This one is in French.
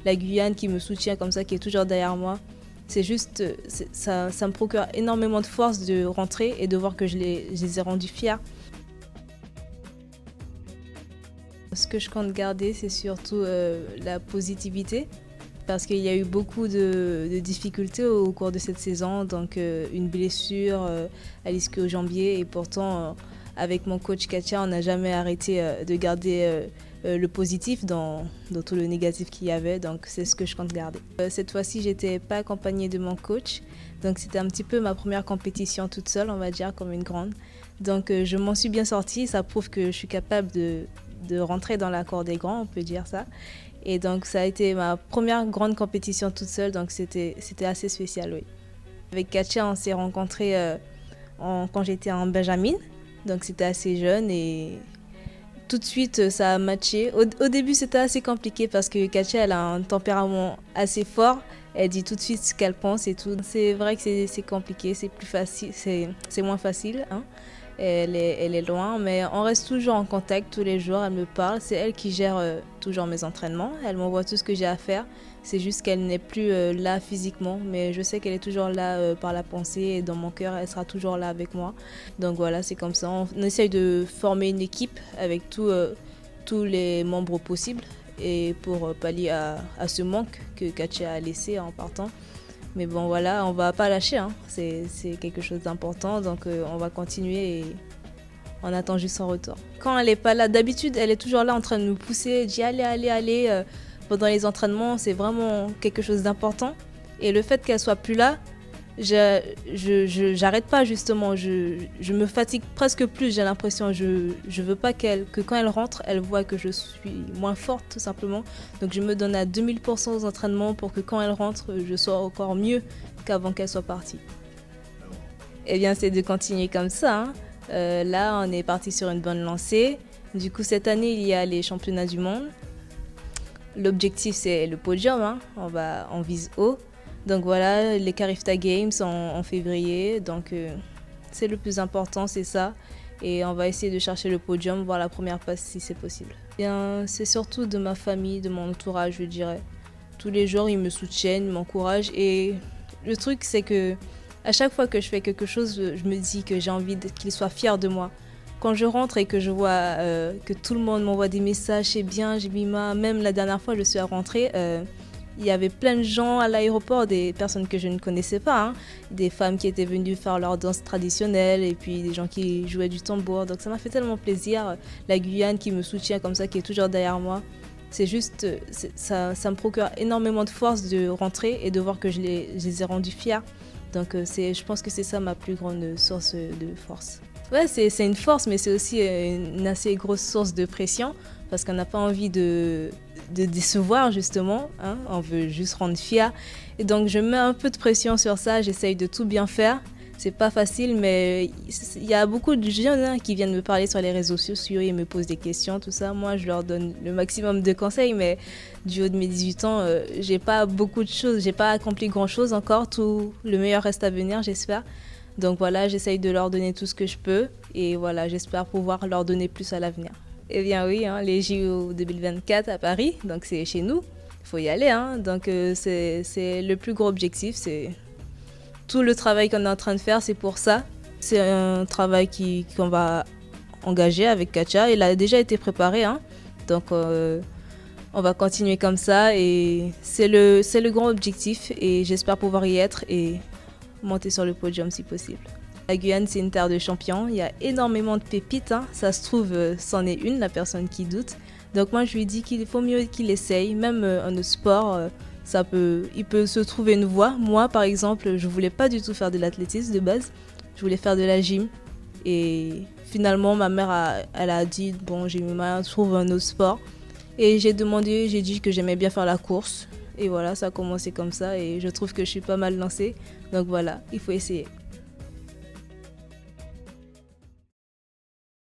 la Guyane qui me soutient comme ça, qui est toujours derrière moi. C'est juste, ça me procure énormément de force de rentrer et de voir que je les ai rendus fiers. Ce que je compte garder, c'est surtout la positivité, parce qu'il y a eu beaucoup de difficultés au cours de cette saison, donc une blessure à l'ischio-jambier, et pourtant avec mon coach Katia, on n'a jamais arrêté de garder le positif dans tout le négatif qu'il y avait, donc c'est ce que je compte garder. Cette fois-ci, j'étais pas accompagnée de mon coach, donc c'était un petit peu ma première compétition toute seule, on va dire, comme une grande. Donc je m'en suis bien sortie, ça prouve que je suis capable de rentrer dans la cour des grands, on peut dire ça. Et donc ça a été ma première grande compétition toute seule, donc c'était assez spécial, oui. Avec Katia, on s'est rencontrés quand j'étais en Benjamin, donc c'était assez jeune et tout de suite ça a matché. Au début c'était assez compliqué parce que Katia elle a un tempérament assez fort, elle dit tout de suite ce qu'elle pense et tout. C'est vrai que c'est compliqué, c'est plus facile, c'est moins facile, hein. Elle est loin, mais on reste toujours en contact tous les jours, elle me parle, c'est elle qui gère toujours mes entraînements, elle m'envoie tout ce que j'ai à faire, c'est juste qu'elle n'est plus là physiquement, mais je sais qu'elle est toujours là par la pensée et dans mon cœur, elle sera toujours là avec moi. Donc voilà, c'est comme ça, on essaye de former une équipe avec tous les membres possibles et pour pallier à ce manque que Katia a laissé en partant. Mais bon voilà, on va pas lâcher, hein. C'est quelque chose d'important, donc on va continuer et on attend juste son retour. Quand elle est pas là, d'habitude elle est toujours là en train de nous pousser, elle dit allez, allez, allez. Pendant les entraînements, c'est vraiment quelque chose d'important. Et le fait qu'elle soit plus là, j'arrête pas justement, je me fatigue presque plus, j'ai l'impression. Je veux pas que quand elle rentre, elle voit que je suis moins forte tout simplement. Donc je me donne à 2000% aux entraînements pour que quand elle rentre, je sois encore mieux qu'avant qu'elle soit partie. Eh bien c'est de continuer comme ça, hein. Là on est parti sur une bonne lancée. Du coup cette année il y a les championnats du monde. L'objectif c'est le podium, hein. On vise haut. Donc voilà, les Carifta Games en février, donc c'est le plus important, c'est ça. Et on va essayer de chercher le podium, voir la première place si c'est possible. Bien, c'est surtout de ma famille, de mon entourage, je dirais. Tous les jours, ils me soutiennent, ils m'encouragent. Et le truc, c'est que à chaque fois que je fais quelque chose, je me dis que j'ai envie qu'ils soient fiers de moi. Quand je rentre et que je vois que tout le monde m'envoie des messages, c'est bien, Jemima, même la dernière fois, je suis rentrée. Il y avait plein de gens à l'aéroport, des personnes que je ne connaissais pas, hein. Des femmes qui étaient venues faire leur danse traditionnelle et puis des gens qui jouaient du tambour. Donc ça m'a fait tellement plaisir. La Guyane qui me soutient comme ça, qui est toujours derrière moi. C'est juste, ça me procure énormément de force de rentrer et de voir que je les ai rendus fiers. Donc je pense que c'est ça ma plus grande source de force. Ouais, c'est une force, mais c'est aussi une assez grosse source de pression parce qu'on n'a pas envie de décevoir justement, hein. On veut juste rendre fier. Et donc je mets un peu de pression sur ça, j'essaye de tout bien faire. C'est pas facile, mais il y a beaucoup de jeunes, hein, qui viennent me parler sur les réseaux sociaux et me posent des questions, tout ça. Moi, je leur donne le maximum de conseils, mais du haut de mes 18 ans, j'ai pas beaucoup de choses, j'ai pas accompli grand chose encore. Tout le meilleur reste à venir, j'espère. Donc voilà, j'essaye de leur donner tout ce que je peux et voilà, j'espère pouvoir leur donner plus à l'avenir. Eh bien oui, hein, les JO 2024 à Paris, donc c'est chez nous, il faut y aller, hein. Donc c'est le plus gros objectif, c'est tout le travail qu'on est en train de faire, c'est pour ça. C'est un travail qu'on va engager avec Katia, il a déjà été préparé, hein. Donc on va continuer comme ça et c'est le grand objectif et j'espère pouvoir y être et monter sur le podium si possible. La Guyane, c'est une terre de champions, il y a énormément de pépites, hein. Ça se trouve, c'en est une, la personne qui doute. Donc moi, je lui dis qu'il faut mieux qu'il essaye, même en autre sport, il peut se trouver une voie. Moi, par exemple, je voulais pas du tout faire de l'athlétisme de base, je voulais faire de la gym. Et finalement, ma mère, elle a dit, bon, Jemima, trouve un autre sport. Et j'ai dit que j'aimais bien faire la course. Et voilà, ça a commencé comme ça et je trouve que je suis pas mal lancée. Donc voilà, il faut essayer.